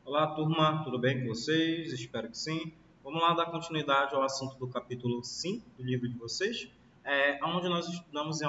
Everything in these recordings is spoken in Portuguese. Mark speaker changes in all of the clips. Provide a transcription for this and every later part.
Speaker 1: Olá, turma, tudo bem com vocês? Espero que sim. Vamos lá dar continuidade ao assunto do capítulo 5 do livro de vocês, onde nós estudamos em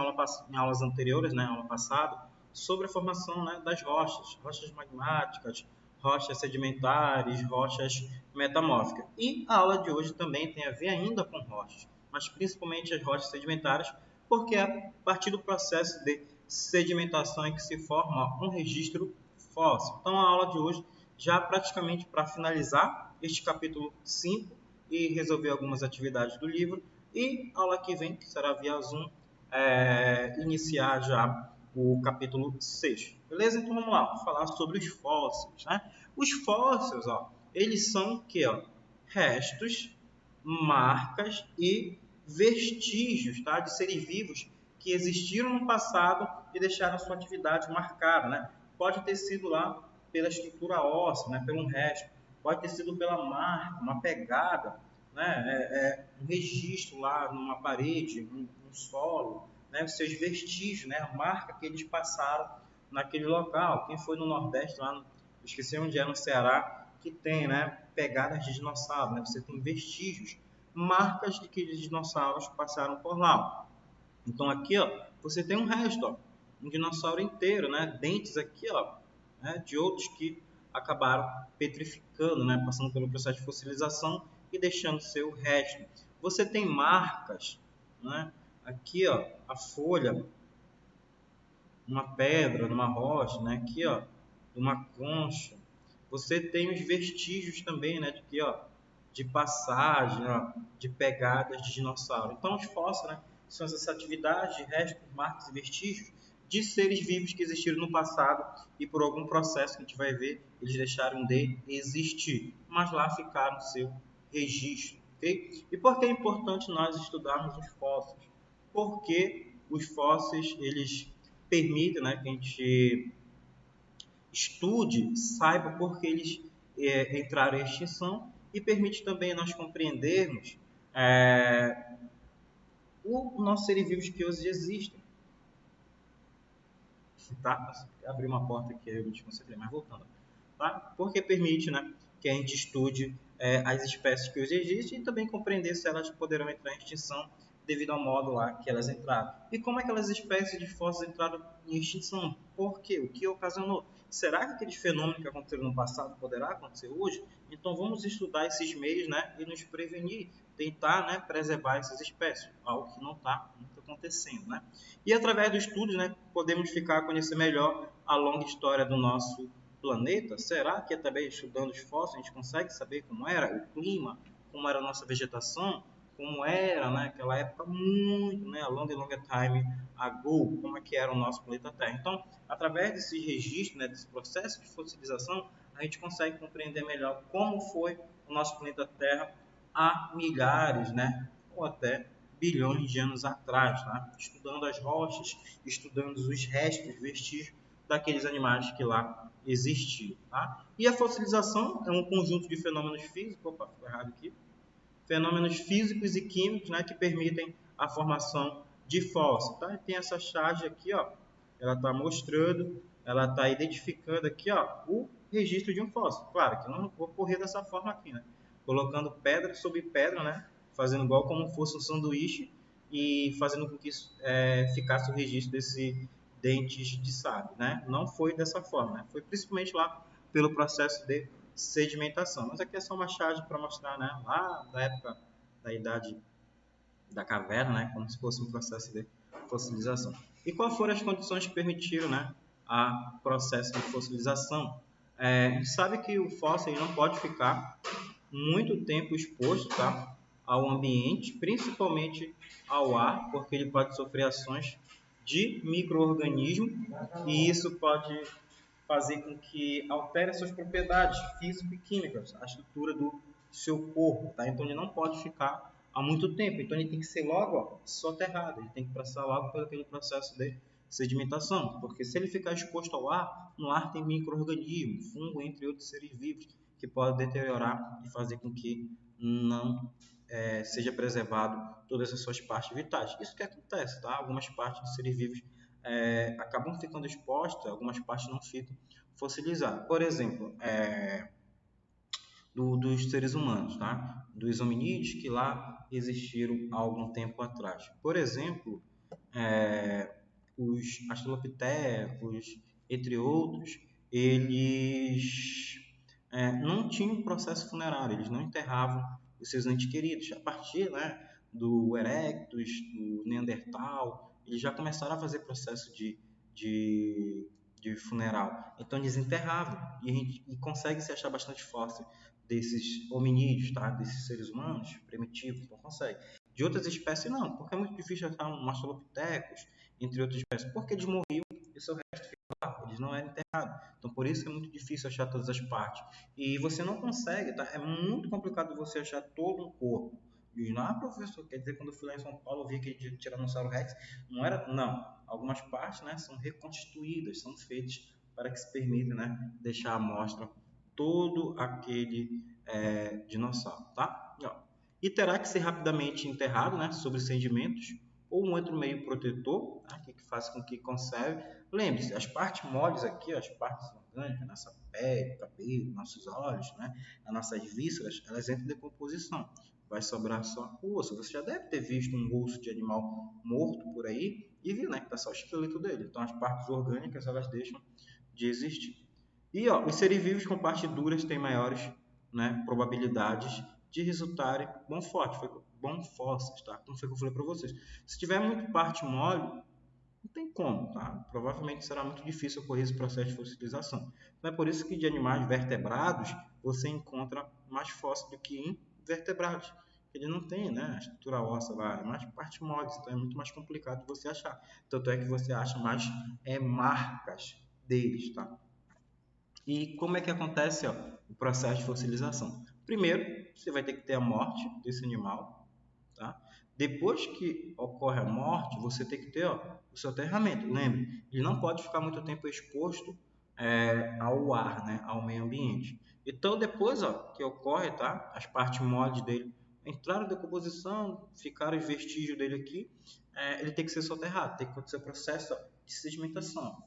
Speaker 1: aulas anteriores, aula passada, sobre a formação, das rochas, rochas magmáticas, rochas sedimentares, rochas metamórficas. E a aula de hoje também tem a ver ainda com rochas, mas principalmente as rochas sedimentares, porque é a partir do processo de sedimentação é que se forma um registro fóssil. Então, a aula de hoje já praticamente para finalizar este capítulo 5 e resolver algumas atividades do livro. E aula que vem, que será via Zoom, iniciar já o capítulo 6. Beleza? Então vamos lá, falar sobre os fósseis. Os fósseis, eles são que, restos, marcas e vestígios, de seres vivos que existiram no passado e deixaram sua atividade marcada. Pode ter sido lá pela estrutura óssea, pelo resto, pode ter sido pela marca, uma pegada, um registro lá numa parede, um solo, os seus vestígios, a marca que eles passaram naquele local. Quem foi no Nordeste, esqueci onde é, no Ceará, que tem pegadas de dinossauro, você tem vestígios, marcas de que os dinossauros passaram por lá. Então aqui, você tem um resto, um dinossauro inteiro, dentes aqui, de outros que acabaram petrificando, passando pelo processo de fossilização e deixando seu resto. Você tem marcas, aqui, a folha, uma pedra, numa rocha, aqui, uma concha. Você tem os vestígios também, de passagem, de pegadas de dinossauro. Então, os fósseis, são essas atividades de restos, marcas e vestígios de seres vivos que existiram no passado e por algum processo que a gente vai ver, eles deixaram de existir, mas lá ficaram seu registro, ok? E por que é importante nós estudarmos os fósseis? Porque os fósseis, eles permitem, que a gente estude, saiba por que eles entraram em extinção e permite também nós compreendermos o nosso seres vivos que hoje existem. Tá? Abri uma porta aqui, eu me desconcentrei, mas voltando. Tá? Porque permite que a gente estude as espécies que hoje existem e também compreender se elas poderão entrar em extinção devido ao modo lá que elas entraram. E como aquelas espécies de fósseis entraram em extinção? Por quê? O que ocasionou? Será que aqueles fenômenos que aconteceram no passado poderá acontecer hoje? Então vamos estudar esses meios e nos prevenir, tentar preservar essas espécies, algo que não está muito acontecendo. E através do estudo podemos ficar a conhecer melhor a longa história do nosso planeta. Será que também estudando os fósseis a gente consegue saber como era o clima, como era a nossa vegetação, como era naquela época muito, a longa time ago, como é que era o nosso planeta Terra. Então, através desse registro, desse processo de fossilização, a gente consegue compreender melhor como foi o nosso planeta Terra há milhares, ou até bilhões de anos atrás, estudando as rochas, estudando os restos, vestígios daqueles animais que lá existiam. E a fossilização é um conjunto de fenômenos físicos, ficou errado aqui, fenômenos físicos e químicos que permitem a formação de fósseis. Tá? Tem essa charge aqui, ela está mostrando, ela está identificando aqui o registro de um fóssil. Claro que eu não vou correr dessa forma aqui, colocando pedra sobre pedra, fazendo igual como fosse um sanduíche e fazendo com que ficasse o registro desse dentes de sábio. Não foi dessa forma, foi principalmente lá pelo processo de sedimentação. Mas aqui é só uma charge para mostrar lá da época da idade da caverna, como se fosse um processo de fossilização. E quais foram as condições que permitiram a processo de fossilização? A gente sabe que o fóssil não pode ficar muito tempo exposto ao ambiente, principalmente ao ar, porque ele pode sofrer ações de micro-organismo e isso pode fazer com que altere suas propriedades físico e químicas, a estrutura do seu corpo. Então ele não pode ficar há muito tempo, então ele tem que ser logo soterrado, ele tem que passar logo por aquele processo de sedimentação, porque se ele ficar exposto ao ar, no ar tem micro-organismo, fungo, entre outros seres vivos, que podem deteriorar e fazer com que não seja preservado todas as suas partes vitais. Isso que acontece, Algumas partes dos seres vivos acabam ficando expostas, algumas partes não ficam fossilizadas. Por exemplo, dos seres humanos, tá? Dos hominídeos que lá existiram há algum tempo atrás. Por exemplo, os australopitecos, entre outros, eles não tinham processo funerário, eles não enterravam os seus entes queridos. A partir, né, do Erectus, do Neandertal, eles já começaram a fazer processo de, de funeral. Então eles enterravam e consegue se achar bastante fóssil desses hominídeos, tá? Desses seres humanos primitivos, então consegue. De outras espécies não, porque é muito difícil achar um australopithecus, entre outras espécies, porque eles morriam e seu resto ficou lá, eles não eram enterrados. Então por isso que é muito difícil achar todas as partes. E você não consegue, tá? É muito complicado você achar todo um corpo. E não, professor, quer dizer, quando eu fui lá em São Paulo, eu vi aquele Tiranossauro Rex, não era, não. Algumas partes, né, são reconstituídas, são feitas para que se permita, né, deixar à mostra todo aquele dinossauro, tá? E terá que ser rapidamente enterrado, né, sobre sedimentos ou um outro meio protetor, tá, que faz com que conserve. Lembre-se, as partes moles aqui, as partes orgânicas, nossa pele, cabelo, nossos olhos, né, as nossas vísceras, elas entram em decomposição. Vai sobrar só o osso. Você já deve ter visto um osso de animal morto por aí e viu, né, que está só o esqueleto dele. Então as partes orgânicas elas deixam de existir. E os seres vivos com partes duras têm maiores, né, probabilidades de resultarem bom fósseis, tá? Como foi que eu falei para vocês. Se tiver muito parte mole, não tem como, tá? Provavelmente será muito difícil ocorrer esse processo de fossilização. Então é por isso que de animais vertebrados você encontra mais fósseis do que em vertebrados. Ele não tem, né, a estrutura óssea lá, é mais parte mole, então é muito mais complicado de você achar. Tanto é que você acha mais marcas deles, tá? E como é que acontece o processo de fossilização? Primeiro, você vai ter que ter a morte desse animal, tá? Depois que ocorre a morte, você tem que ter o seu aterramento. Lembre, ele não pode ficar muito tempo exposto ao ar, né, ao meio ambiente. Então, depois que ocorre, tá, as partes moles dele entraram em decomposição, ficaram os vestígios dele aqui, ele tem que ser soterrado, tem que acontecer o processo de sedimentação.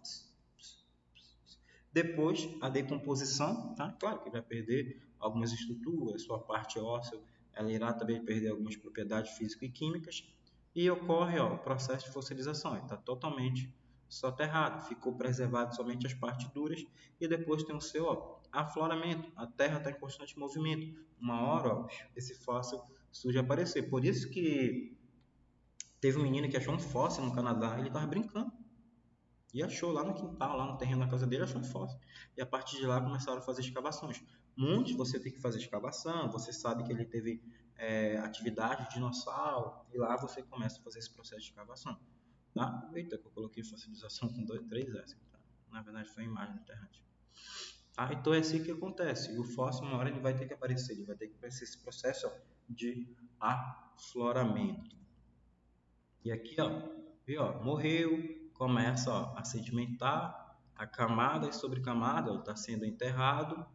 Speaker 1: Depois, a decomposição, tá? Claro que vai perder algumas estruturas, sua parte óssea, ela irá também perder algumas propriedades físicas e químicas, e ocorre o processo de fossilização, está totalmente soterrado, ficou preservado somente as partes duras, e depois tem o seu afloramento, a Terra está em constante movimento, uma hora esse fóssil surge a aparecer, por isso que teve um menino que achou um fóssil no Canadá, ele estava brincando, e achou lá no quintal, lá no terreno da casa dele, achou um fóssil. E a partir de lá começaram a fazer escavações. Muitos você tem que fazer escavação, você sabe que ele teve atividade de dinossauro, e lá você começa a fazer esse processo de escavação. Tá? Eita, que eu coloquei fossilização com 2, 3 S. Tá? Na verdade foi a imagem da internet. Tá? Então é assim que acontece. E o fóssil, uma hora ele vai ter que aparecer, ele vai ter que aparecer esse processo de afloramento. E aqui, morreu, começa a sedimentar, a camada sobre camada está sendo enterrado,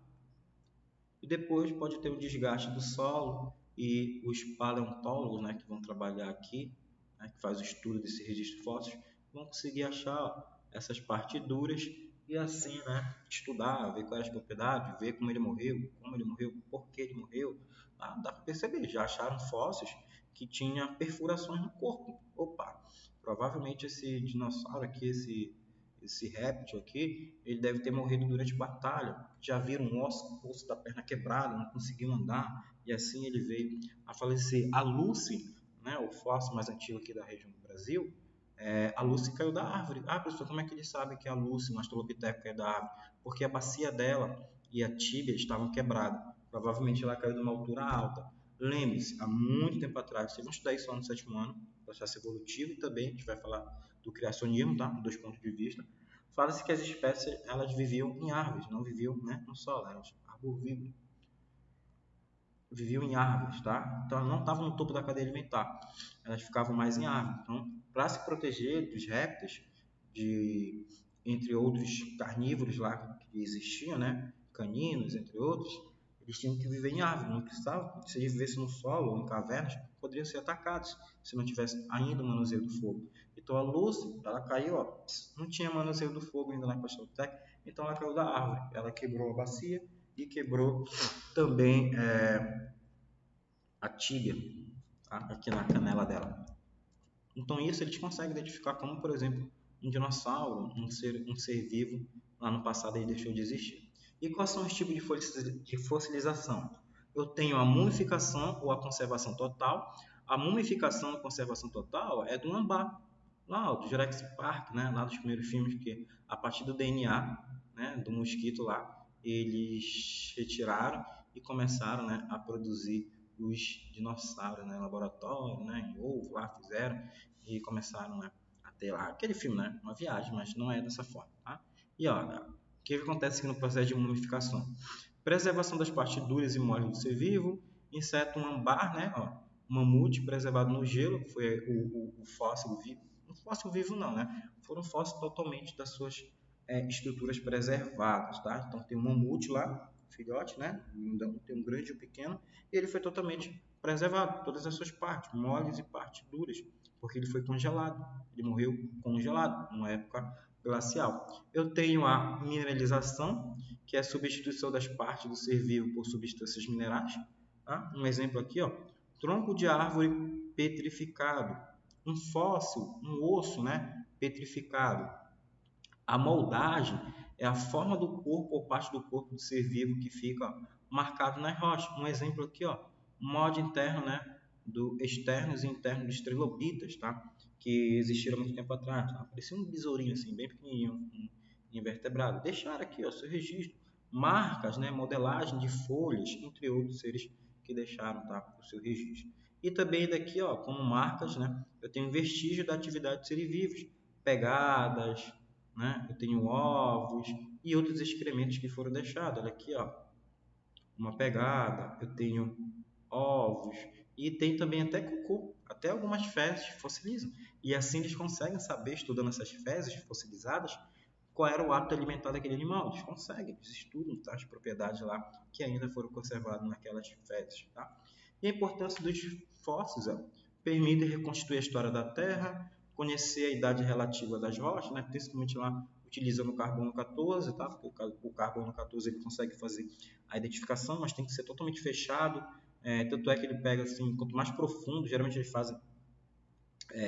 Speaker 1: e depois pode ter um desgaste do solo, e os paleontólogos, né, que vão trabalhar aqui, né, que faz o estudo desse registro fóssil, vão conseguir achar essas partes duras e assim, né, estudar, ver quais as propriedades, ver como ele morreu, por que ele morreu. Dá para perceber, já acharam fósseis que tinha perfurações no corpo. Opa, provavelmente esse dinossauro aqui, esse réptil aqui, ele deve ter morrido durante batalha. Já viram um osso da perna quebrado, não conseguiu andar, e assim ele veio a falecer. A Lucy, né, o fóssil mais antigo aqui da região do Brasil, a Lucy caiu da árvore. Ah, professor, como é que ele sabe que a Lucy, um australopiteco, caiu da árvore? Porque a bacia dela e a tíbia estavam quebradas. Provavelmente ela caiu de uma altura alta. Lembre-se, há muito tempo atrás, vocês vão estudar isso lá no 7º ano, processo evolutivo, e também a gente vai falar do criacionismo, tá? Dos pontos de vista. Fala-se que as espécies elas viviam em árvores, não viviam, né, no solo, eram arbovívoros. Viviam em árvores, tá? Então elas não estavam no topo da cadeia alimentar, elas ficavam mais em árvores. Então, para se proteger dos répteis, entre outros carnívoros lá que existiam, né, caninos, entre outros, eles tinham que viver em árvores, não precisavam. Se eles vivessem no solo ou em cavernas, poderiam ser atacados se não tivesse ainda o manuseio do fogo. Então a Lucy, ela caiu, não tinha manuseio do fogo ainda na Pastorotec, então ela caiu da árvore, ela quebrou a bacia e quebrou também a tíbia, tá? Aqui na canela dela. Então isso eles conseguem identificar como, por exemplo, um dinossauro, um ser vivo, lá no passado ele deixou de existir. E quais são os tipos de fossilização? Eu tenho a mumificação ou a conservação total. A mumificação e conservação total é do Ambar, lá do Jurassic Park, né? Lá dos primeiros filmes, que a partir do DNA, né, do mosquito lá, eles retiraram e começaram, né, a produzir os dinossauros, né, em laboratório, né, em ovo lá fizeram e começaram, né, a ter lá aquele filme, né, uma viagem, mas não é dessa forma, tá? E olha, o que acontece aqui no processo de mumificação? Preservação das partes duras e moles do ser vivo, inseto ambar, né, ó, mamute preservado no gelo, que foi o fóssil vivo. Um fóssil vivo não, né? Foram fósseis totalmente das suas estruturas preservadas, tá? Então tem um mamute lá, filhote, né? Tem um grande e um pequeno, e ele foi totalmente preservado, todas as suas partes, moles e partes duras, porque ele foi congelado, ele morreu congelado, numa época glacial. Eu tenho a mineralização, que é a substituição das partes do ser vivo por substâncias minerais. Tá? Um exemplo aqui, ó, tronco de árvore petrificado, um fóssil, um osso, né, petrificado. A moldagem é a forma do corpo ou parte do corpo do ser vivo que fica marcado nas rochas. Um exemplo aqui, ó, molde interno, né, do externos e internos dos trilobitas, tá? Que existiram muito tempo atrás. Tá? Parecia um besourinho assim, bem pequenininho, um invertebrado. Deixaram aqui, ó, seu registro, marcas, né, modelagem de folhas, entre outros seres que deixaram, tá, o seu registro. E também daqui, ó, como marcas, né, eu tenho vestígio da atividade de seres vivos, pegadas, né? Eu tenho ovos e outros excrementos que foram deixados. Olha aqui, ó, uma pegada, eu tenho ovos e tem também até cocô, até algumas fezes fossilizam. E assim eles conseguem saber, estudando essas fezes fossilizadas, qual era o hábito alimentar daquele animal. Eles conseguem, eles estudam, tá, as propriedades lá que ainda foram conservadas naquelas fezes. Tá? E a importância dos fósseis permite reconstruir a história da Terra, conhecer a idade relativa das rochas, né, principalmente lá utilizando o carbono 14, tá? Porque o carbono 14 ele consegue fazer a identificação, mas tem que ser totalmente fechado. Tanto é que ele pega assim, quanto mais profundo, geralmente eles fazem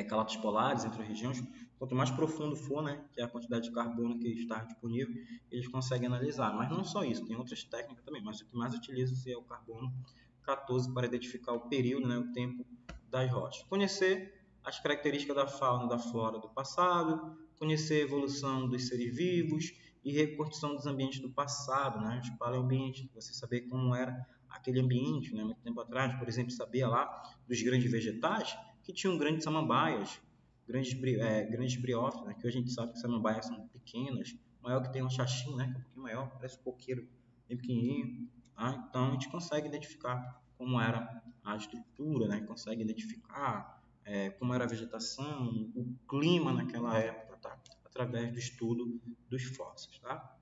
Speaker 1: calotes polares entre as regiões, quanto mais profundo for, né, que é a quantidade de carbono que está disponível, eles conseguem analisar. Mas não só isso, tem outras técnicas também, mas o que mais utiliza é o carbono 14 para identificar o período, né, o tempo das rochas. Conhecer as características da fauna e da flora do passado, conhecer a evolução dos seres vivos e reconstrução dos ambientes do passado, né, os paleoambientes, você saber como era aquele ambiente, né, muito tempo atrás, por exemplo, saber lá dos grandes vegetais, que tinham grandes samambaias, grandes briófitas, né, que hoje a gente sabe que samambaias são pequenas, maior que tem um xaxim, né, que é um pouquinho maior, parece um coqueiro bem pequenininho. Tá? Então a gente consegue identificar como era a estrutura, né, consegue identificar como era a vegetação, o clima naquela época, tá? Através do estudo dos fósseis. Tá?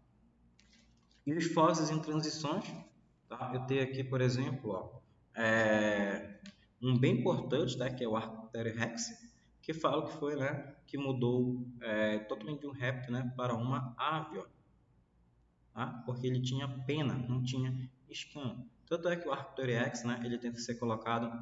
Speaker 1: E os fósseis em transições, tá? Eu tenho aqui, por exemplo, ó, um bem importante, tá? Que é o Archaeopteryx, que fala que foi, né, que mudou totalmente de um réptil, né, para uma ave, ó, tá? Porque ele tinha pena, não tinha escama. Tanto é que o Archaeopteryx, né, ele tem que ser colocado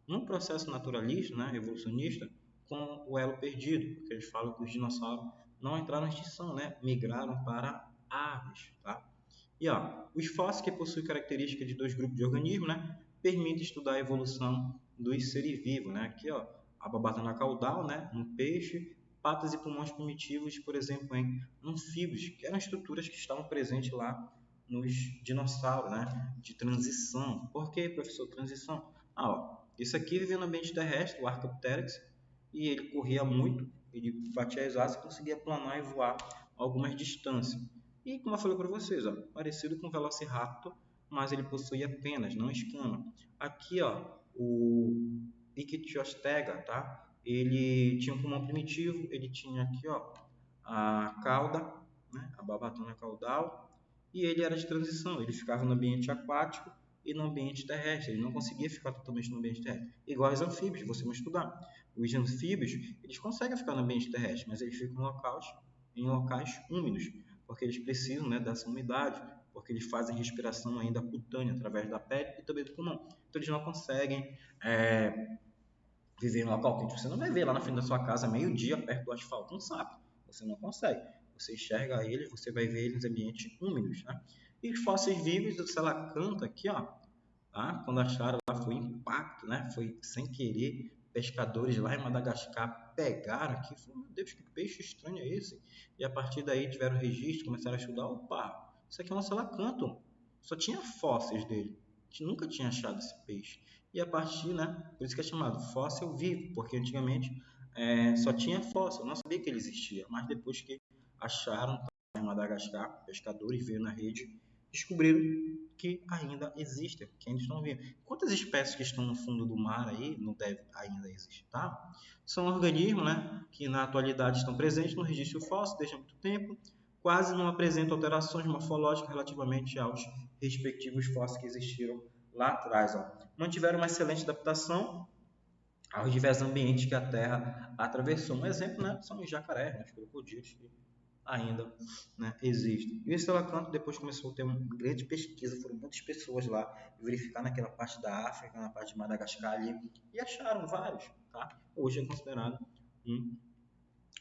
Speaker 1: num processo naturalista, né, evolucionista, com o elo perdido, porque eles falam que os dinossauros não entraram em extinção, né, migraram para aves, tá? E ó, os fósseis que possuem características de dois grupos de organismos, né, permitem estudar a evolução dos seres vivos, né? Aqui, ó, a babatana caudal, né, um peixe, patas e pulmões primitivos, por exemplo, em anfíbios, que eram estruturas que estavam presentes lá nos dinossauros, né, de transição. Por que, professor, transição? Ah, ó, isso aqui vivia no ambiente terrestre, o Archaeopteryx, e ele corria muito, ele batia as asas e conseguia planar e voar algumas distâncias. E como eu falei para vocês, ó, parecido com o Velociraptor, mas ele possuía penas, não escama. Aqui, ó, o Ichthyostega, tá? Ele tinha um pulmão primitivo, ele tinha aqui, ó, a cauda, né? A babatona caudal, e ele era de transição, ele ficava no ambiente aquático e no ambiente terrestre, ele não conseguia ficar totalmente no ambiente terrestre. Igual os anfíbios, você vai estudar. Os anfíbios, eles conseguem ficar no ambiente terrestre, mas eles ficam em locais úmidos, porque eles precisam, né, dessa umidade, porque eles fazem respiração ainda cutânea através da pele e também do pulmão. Então eles não conseguem viver em um local quente. Você não vai ver lá na frente da sua casa, meio-dia, perto do asfalto, um sapo. Você não consegue. Você enxerga eles, você vai ver eles em ambientes úmidos, né? E os fósseis vivos do selacanto aqui, ó, tá? Quando acharam lá foi impacto, né? Foi sem querer. Pescadores lá em Madagascar pegaram aqui, falaram, meu Deus, que peixe estranho é esse? E a partir daí tiveram registro, começaram a estudar, opa, isso aqui é um selacanto. Só tinha fósseis dele. A gente nunca tinha achado esse peixe. E a partir, né? Por isso que é chamado fóssil vivo, porque antigamente só tinha fóssil, eu não sabia que ele existia, mas depois que acharam em Madagascar, pescadores veio na rede, descobriram que ainda existem, que ainda estão vivos. Quantas espécies que estão no fundo do mar aí não deve ainda existir, tá? São organismos, né, que na atualidade estão presentes no registro fóssil desde há muito tempo, quase não apresentam alterações morfológicas relativamente aos respectivos fósseis que existiram lá atrás. Ó. Mantiveram uma excelente adaptação aos diversos ambientes que a Terra atravessou. Um exemplo, né, são os jacarés, né, os crocodilos, que ainda, né, existem. E o Estelacanto depois começou a ter uma grande pesquisa, foram muitas pessoas lá verificar naquela parte da África, na parte de Madagascar ali, e acharam vários. Tá? Hoje é considerado um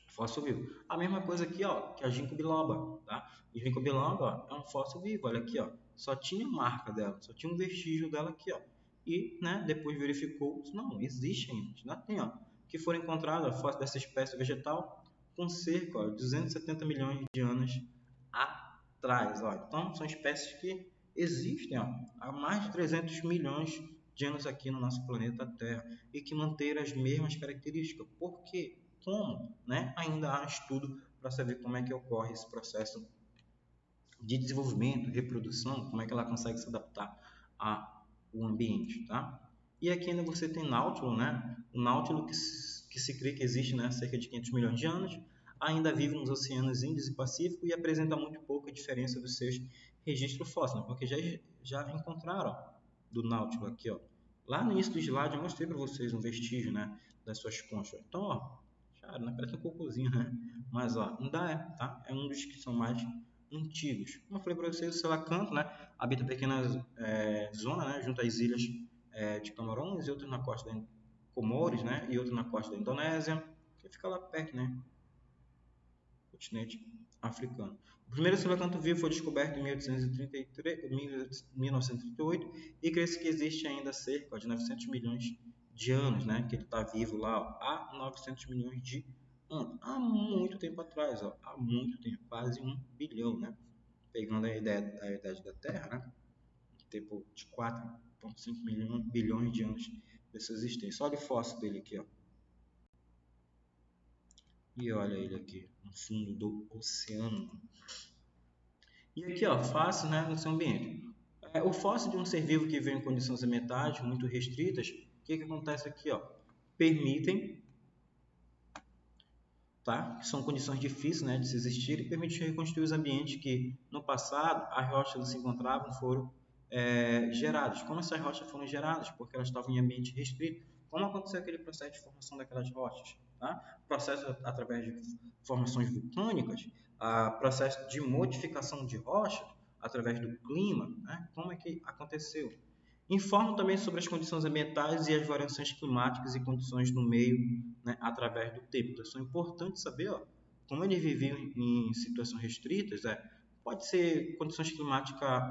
Speaker 1: fóssil vivo. A mesma coisa aqui, ó, que a ginkgo biloba, tá? O ginkgo biloba é um fóssil vivo, olha aqui, ó. Só tinha marca dela, só tinha um vestígio dela aqui, ó. E, né, depois verificou, não, existe ainda, ainda tem, ó. Que foram encontrados fósseis dessa espécie vegetal com cerca de 270 milhões de anos atrás, ó. Então, são espécies que existem, ó, há mais de 300 milhões de anos aqui no nosso planeta Terra e que manteram as mesmas características. Por quê? Como, né? Ainda há estudo para saber como é que ocorre esse processo de desenvolvimento, reprodução, como é que ela consegue se adaptar ao ambiente, tá? E aqui ainda você tem Náutilo, né? O Náutilo que se crê que existe, né, há cerca de 500 milhões de anos, ainda vive nos oceanos Índico e Pacífico e apresenta muito pouca diferença dos seus registros fósseis, porque já encontraram do Náutilo aqui, ó. Lá no início do slide eu mostrei para vocês um vestígio, né, das suas conchas. Então, ó, cara, não parece um cocôzinho, né? Mas, ó, ainda é, tá? É um dos que são mais antigos. Como eu falei para vocês, o selacanto, né, habita pequenas zonas, né, junto às ilhas de Camarões e outras na costa da Comores, né, e outras na costa da Indonésia, que fica lá perto, né, continente africano. O primeiro selacanto vivo foi descoberto em 1938 e crê-se que existe ainda cerca de 900 milhões de anos, né, que ele está vivo lá, ó, há 900 milhões de anos, há muito tempo atrás, ó, há muito tempo, quase 1 bilhão, né, pegando a idade da Terra, né, tempo de 4,5 bilhões de anos dessa existência. Olha o fóssil dele aqui, ó. E olha ele aqui, no fundo do oceano. E aqui, ó, fóssil, né, no seu ambiente. O fóssil de um ser vivo que vive em condições ambientais muito restritas, o que acontece aqui, ó? Permitem, tá? Que são condições difíceis, né, de se existir e permitem reconstruir os ambientes que, no passado, as rochas se encontravam foram geradas. Como essas rochas foram geradas? Porque elas estavam em ambiente restrito. Como aconteceu aquele processo de formação daquelas rochas? Tá? Processo através de formações vulcânicas, processo de modificação de rocha através do clima, né? Como é que aconteceu? Informa também sobre as condições ambientais e as variações climáticas e condições no meio, né, através do tempo. Então, isso é importante saber, ó, como eles viviam em situações restritas. Pode ser condições climáticas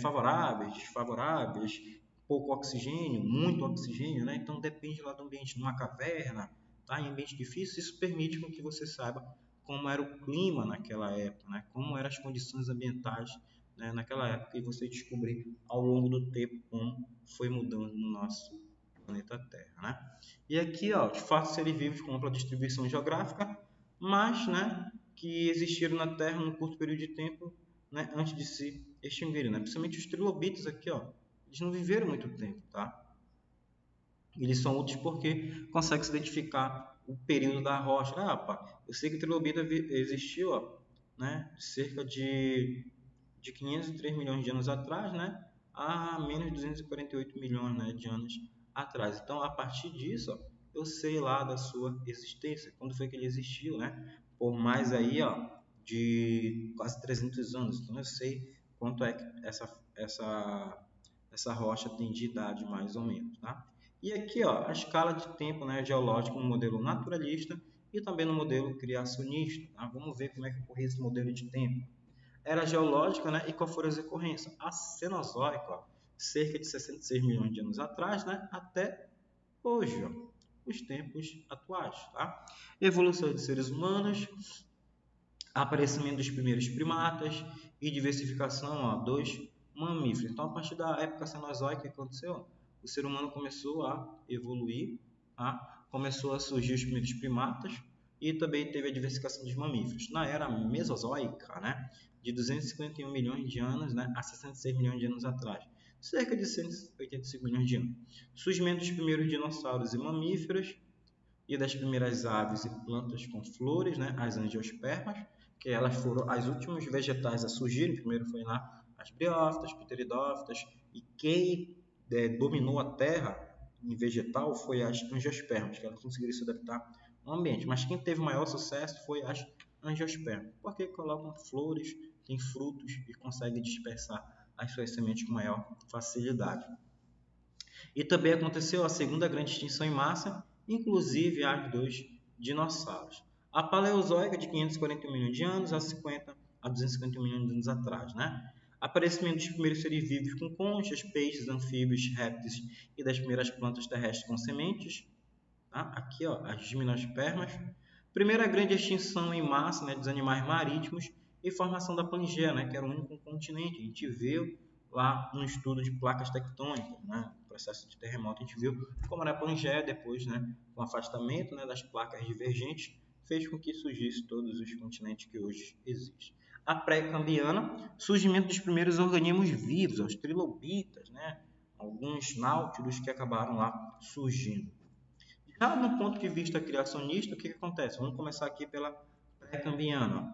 Speaker 1: favoráveis, desfavoráveis, pouco oxigênio, muito oxigênio, né? Então depende lá do ambiente, numa caverna, tá? Em ambiente difícil, isso permite com que você saiba como era o clima naquela época, né? Como eram as condições ambientais, né, naquela época e você descobrir ao longo do tempo como foi mudando no nosso planeta Terra, né? E aqui, ó, os fatos serem vivos com ampla distribuição geográfica, mas, né, que existiram na Terra num curto período de tempo, né, antes de se extinguirem, né? Principalmente os trilobites aqui, ó, eles não viveram muito tempo, tá? Eles são úteis porque consegue se identificar o período da rocha. Pá, eu sei que o trilobita existiu, ó, né, cerca de 503 milhões de anos atrás, né, a menos de 248 milhões, né, de anos atrás. Então, a partir disso, ó, eu sei lá da sua existência, quando foi que ele existiu, né, por mais aí, ó, de quase 300 anos. Então, eu sei quanto é que essa rocha tem de idade, mais ou menos, tá? E aqui, ó, a escala de tempo, né, geológica no modelo naturalista e também no modelo criacionista, tá? Vamos ver como é que ocorria esse modelo de tempo. Era geológica, né, e qual foram as ocorrências? A Cenozoica, ó, cerca de 66 milhões de anos atrás, né, até hoje, ó, os tempos atuais, tá? Evolução de seres humanos, aparecimento dos primeiros primatas e diversificação dos mamíferos. Então, a partir da época cenozoica, o que aconteceu? O ser humano começou a evoluir, tá? Começou a surgir os primeiros primatas e também teve a diversificação dos mamíferos. Na era mesozoica, né, de 251 milhões de anos, né, a 66 milhões de anos atrás, cerca de 185 milhões de anos. Surgimento dos primeiros dinossauros e mamíferos e das primeiras aves e plantas com flores, né, as angiospermas, que elas foram as últimas vegetais a surgirem. Primeiro foi lá as briófitas, pteridófitas, e quem dominou a terra em vegetal foi as angiospermas, que elas conseguiram se adaptar ao ambiente. Mas quem teve maior sucesso foi as angiospermas, porque colocam flores, têm frutos e conseguem dispersar as suas sementes com maior facilidade. E também aconteceu a segunda grande extinção em massa, inclusive as dos dinossauros. A Paleozoica, de 541 milhões de anos a 250 milhões de anos atrás, né? Aparecimento dos primeiros seres vivos com conchas, peixes, anfíbios, répteis e das primeiras plantas terrestres com sementes. Tá? Aqui, ó, as gimnospermas. Primeira grande extinção em massa, né, dos animais marítimos e formação da Pangeia, né, que era o único continente. A gente viu lá no estudo de placas tectônicas, né, processo de terremoto, a gente viu como era a Pangeia depois, né, com o afastamento, né, das placas divergentes, fez com que surgissem todos os continentes que hoje existem. A pré-cambriana, surgimento dos primeiros organismos vivos, os trilobitas, né, alguns náutilos que acabaram lá surgindo. Já no ponto de vista criacionista, o que acontece? Vamos começar aqui pela pré-cambriana.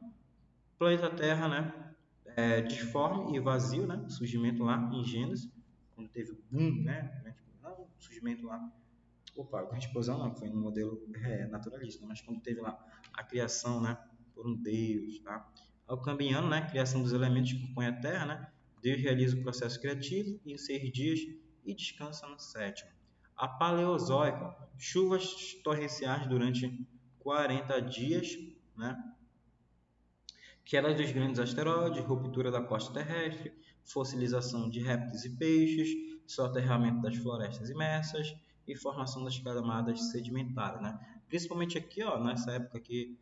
Speaker 1: Planeta Terra, né, disforme e vazio, né, surgimento lá em Gênesis, quando teve o boom, né, surgimento lá, a grande explosão não, foi no modelo naturalista, mas quando teve lá a criação, né, por um Deus, tá? O cambiano, né, criação dos elementos que compõem a Terra, né, Deus realiza o processo criativo em 6 dias e descansa no sétimo. A Paleozoica, chuvas torrenciais durante 40 dias, né, queda dos grandes asteroides, ruptura da costa terrestre, fossilização de répteis e peixes, soterramento das florestas imersas e formação das camadas sedimentares, né? Principalmente aqui, ó, nessa época aqui,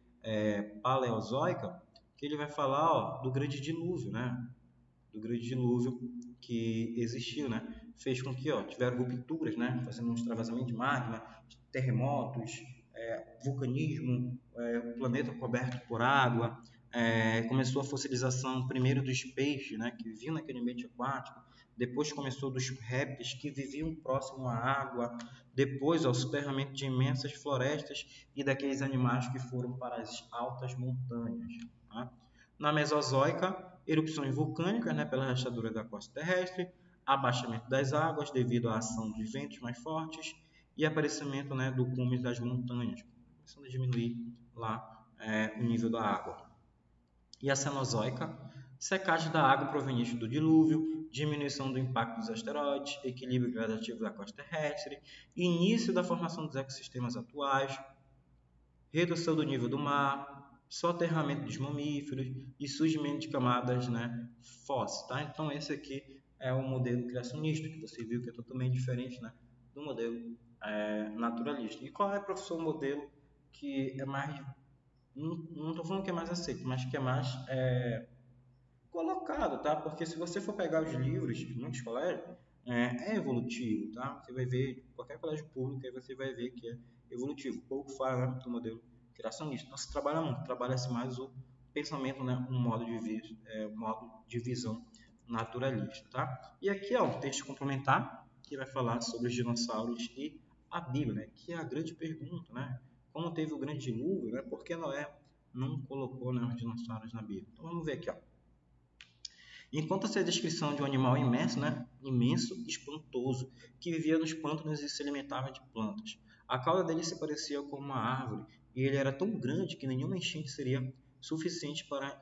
Speaker 1: paleozoica, que ele vai falar, ó, do grande dilúvio, né? Do grande dilúvio que existiu, né? Fez com que, ó, tiveram rupturas, né? Fazendo um extravasamento de magma, terremotos, vulcanismo, o planeta coberto por água, começou a fossilização primeiro dos peixes, né, que viviam naquele ambiente aquático, depois começou dos répteis que viviam próximo à água, depois ao soterramento de imensas florestas e daqueles animais que foram para as altas montanhas. Tá? Na Mesozoica, erupções vulcânicas, né, pela rachadura da costa terrestre, abaixamento das águas devido à ação dos ventos mais fortes e aparecimento, né, do cume das montanhas, começando a diminuir lá o nível da água. E a Cenozoica, secagem da água proveniente do dilúvio, diminuição do impacto dos asteroides, equilíbrio gradativo da costa terrestre, início da formação dos ecossistemas atuais, redução do nível do mar, soterramento dos mamíferos e surgimento de camadas, né, fósseis. Tá? Então esse aqui é o modelo criacionista, que você viu que é totalmente diferente, né, do modelo naturalista. E qual é, professor, o modelo que é mais... Não estou falando que é mais aceito, mas que é mais colocado, tá? Porque se você for pegar os livros de muitos colégios, é evolutivo, tá? Você vai ver, qualquer colégio público, aí você vai ver que é evolutivo. Pouco fala, né, do modelo criacionista. Então, se trabalha muito, trabalha-se mais o pensamento, né, um modo de visão naturalista, tá? E aqui, ó, um texto complementar, que vai falar sobre os dinossauros e a Bíblia, né? Que é a grande pergunta, né? Como teve o grande dilúvio, né? Por que Noé não colocou, né, os dinossauros na Bíblia? Então, vamos ver aqui, ó. Encontra-se a descrição de um animal imenso, né? Imenso e espantoso, que vivia nos pântanos e se alimentava de plantas. A cauda dele se parecia com uma árvore, e ele era tão grande que nenhuma enchente seria suficiente para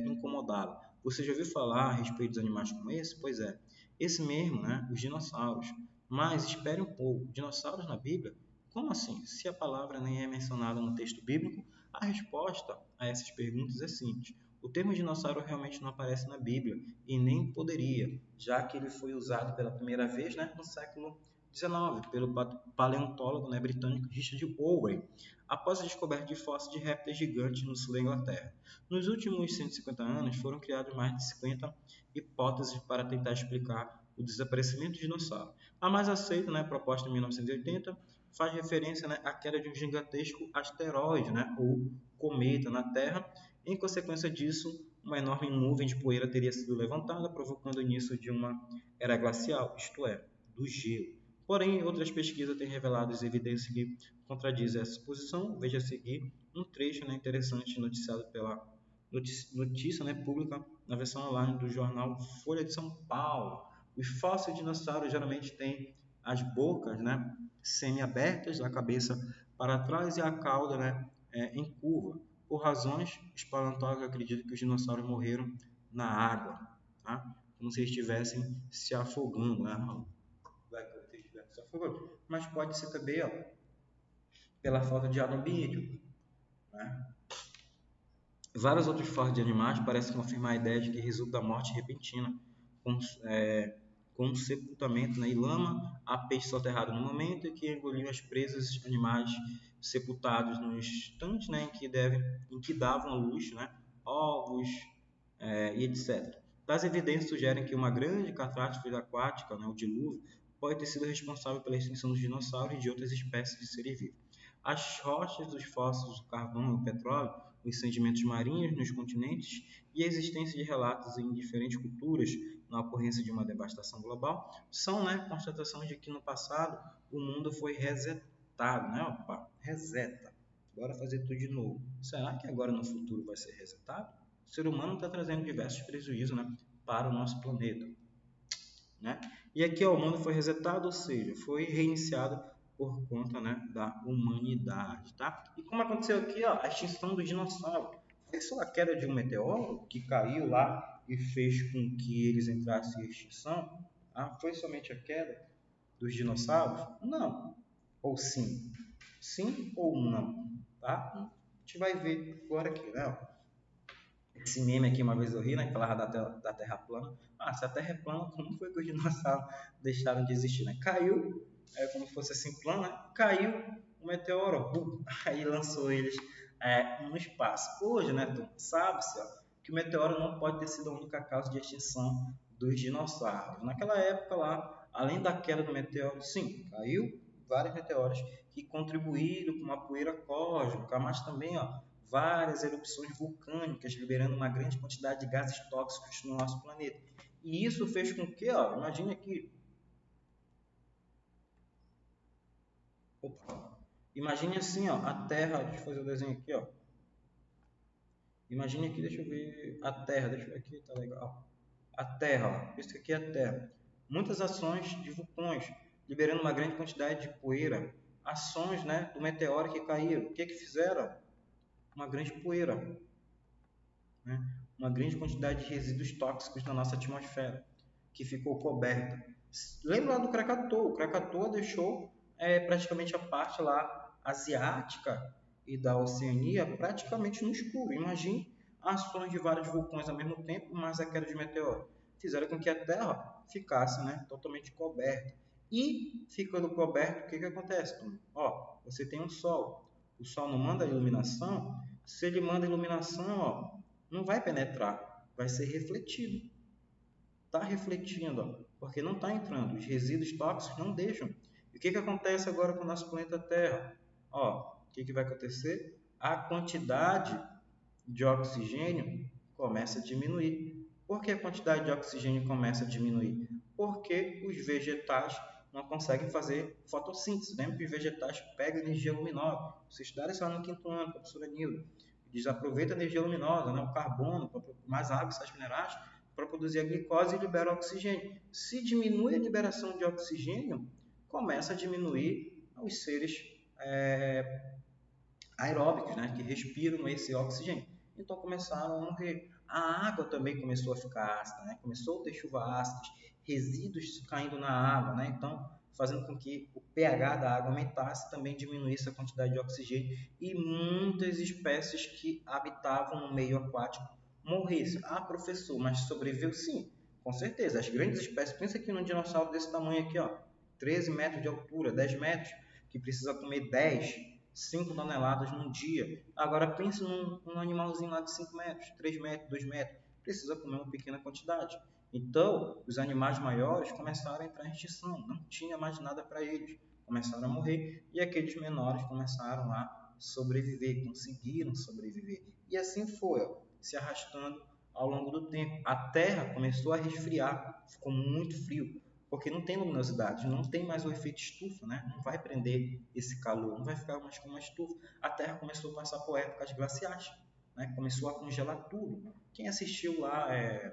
Speaker 1: incomodá-lo. Você já ouviu falar a respeito dos animais como esse? Pois é, esse mesmo, né? Os dinossauros. Mas espere um pouco, dinossauros na Bíblia? Como assim? Se a palavra nem é mencionada no texto bíblico, a resposta a essas perguntas é simples. O termo dinossauro realmente não aparece na Bíblia e nem poderia, já que ele foi usado pela primeira vez, né, no século XIX pelo paleontólogo, né, britânico Richard Owen, após a descoberta de fósseis de répteis gigantes no sul da Inglaterra. Nos últimos 150 anos, foram criadas mais de 50 hipóteses para tentar explicar o desaparecimento de dinossauro. A mais aceita, né, proposta em 1980, faz referência, né, à queda de um gigantesco asteroide, né, ou cometa na Terra. Em consequência disso, uma enorme nuvem de poeira teria sido levantada, provocando o início de uma era glacial, isto é, do gelo. Porém, outras pesquisas têm revelado evidências que contradizem essa suposição. Veja a seguir um trecho, né, interessante noticiado pela notícia, né, pública na versão online do jornal Folha de São Paulo. Os fósseis de dinossauros geralmente têm as bocas, né, semi-abertas, a cabeça para trás e a cauda, né, em curva. Por razões, os paleontólogos acreditam que os dinossauros morreram na água, tá? Como se estivessem se afogando, né? Mas pode ser também, ó, pela falta de ar no ambiente, né? Várias outras formas de animais parecem confirmar a ideia de que resulta da morte repentina, com, com sepultamento, né, e lama, há peixes soterrados no momento e que engoliam as presas, animais sepultados no instante, né, em que davam à luz, né, ovos, e etc. Tais evidências sugerem que uma grande catástrofe aquática, né, o dilúvio, pode ter sido responsável pela extinção dos dinossauros e de outras espécies de seres vivos. As rochas dos fósseis do carvão e o petróleo, os sedimentos marinhos nos continentes e a existência de relatos em diferentes culturas na ocorrência de uma devastação global são, né, constatações de que no passado o mundo foi resetado, né? Opa, reseta. Bora fazer tudo de novo. Será que agora no futuro vai ser resetado? O ser humano está trazendo diversos prejuízos, né, para o nosso planeta, né? E aqui ó, o mundo foi resetado, ou seja, foi reiniciado por conta, né, da humanidade, tá? E como aconteceu aqui, ó, a extinção do dinossauro? Foi só a queda de um meteoro que caiu lá e fez com que eles entrassem em extinção? Ah, foi somente a queda dos dinossauros? Não. Ou sim? Sim ou não? Tá? A gente vai ver agora aqui, né? Esse meme aqui, uma vez eu ri, né? Que falava da Terra plana. Ah, se a Terra é plana, como foi que os dinossauros deixaram de existir, né? Caiu, como se fosse assim plana, né? Caiu um meteoro, bum, aí lançou eles no espaço. Hoje, né, Tom, sabe-se que o meteoro não pode ter sido a única causa de extinção dos dinossauros. Naquela época lá, além da queda do meteoro, sim, caiu vários meteoros que contribuíram com uma poeira cósmica, mas também, ó, várias erupções vulcânicas, liberando uma grande quantidade de gases tóxicos no nosso planeta. E isso fez com que, ó, imagine aqui, opa, imagine assim, ó, a Terra, deixa eu fazer o desenho aqui, ó. Imagine aqui, deixa eu ver a Terra, deixa eu ver aqui, tá legal. A Terra, ó, isso aqui é a Terra. Muitas ações de vulcões, liberando uma grande quantidade de poeira. Ações, né, do meteoro que caíram. O que que fizeram? Uma grande poeira, né? Uma grande quantidade de resíduos tóxicos na nossa atmosfera, que ficou coberta. Lembra lá do Krakatoa? O Krakatoa deixou praticamente a parte lá asiática e da Oceania praticamente no escuro. Imagine ações de vários vulcões ao mesmo tempo, mais a queda de meteoro. Fizeram com que a Terra ficasse, né, totalmente coberta. E ficando coberto, o que acontece, Tom? Ó, você tem um Sol. O Sol não manda iluminação. Se ele manda iluminação, ó, não vai penetrar, vai ser refletido. Está refletindo, ó, porque não está entrando. Os resíduos tóxicos não deixam. E o que acontece agora com o nosso planeta Terra? Ó, o que vai acontecer? A quantidade de oxigênio começa a diminuir. Por que a quantidade de oxigênio começa a diminuir? Porque os vegetais não conseguem fazer fotossíntese. Lembra que os vegetais pegam energia luminosa. Vocês estudaram isso lá no quinto ano, professora Nilda. Eles aproveitam a energia luminosa, né, o carbono, mais água e sais minerais, para produzir a glicose e liberar oxigênio. Se diminui a liberação de oxigênio, começa a diminuir os seres aeróbicos, né, que respiram esse oxigênio. Então começaram a morrer. A água também começou a ficar ácida, né? Começou a ter chuva ácida, resíduos caindo na água, né? Então, fazendo com que o pH da água aumentasse, também diminuísse a quantidade de oxigênio e muitas espécies que habitavam no meio aquático morressem. Ah, professor, mas sobreviveu sim, com certeza. As grandes espécies, pensa aqui num dinossauro desse tamanho aqui, ó, 13 metros de altura, 10 metros, que precisa comer 10, 5 toneladas num dia. Agora pense num animalzinho lá de 5 metros, 3 metros, 2 metros, precisa comer uma pequena quantidade. Então, os animais maiores começaram a entrar em extinção, não tinha mais nada para eles, começaram a morrer e aqueles menores começaram a sobreviver, conseguiram sobreviver. E assim foi, ó, se arrastando ao longo do tempo. A Terra começou a resfriar, ficou muito frio, porque não tem luminosidade, não tem mais o efeito estufa, né? Não vai prender esse calor, não vai ficar mais como uma estufa. A Terra começou a passar por épocas glaciais, né? Começou a congelar tudo. Quem assistiu lá a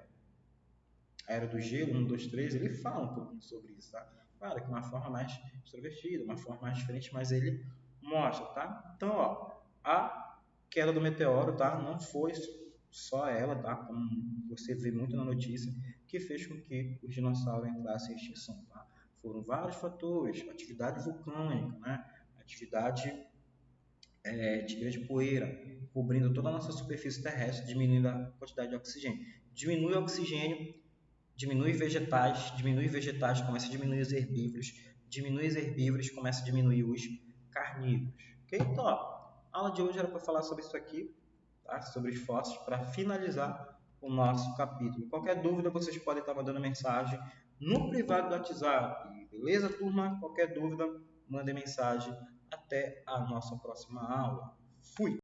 Speaker 1: Era do Gelo, 1, 2, 3, ele fala um pouquinho sobre isso, tá? Claro que de uma forma mais extrovertida, uma forma mais diferente, mas ele mostra, tá? Então, ó, a queda do meteoro, tá? Não foi só ela, tá? Como você vê muito na notícia, que fez com que os dinossauros entrassem em extinção, tá? Foram vários fatores, atividade vulcânica, né? Atividade de grande poeira, cobrindo toda a nossa superfície terrestre, diminuindo a quantidade de oxigênio. Diminui o oxigênio, diminui vegetais, começa a diminuir os herbívoros, diminui os herbívoros, começa a diminuir os carnívoros. Ok? Então, ó, a aula de hoje era para falar sobre isso aqui, tá? Sobre os fósseis, para finalizar o nosso capítulo. Qualquer dúvida, vocês podem estar mandando mensagem no privado do WhatsApp. Beleza, turma? Qualquer dúvida, mandem mensagem. Até a nossa próxima aula. Fui!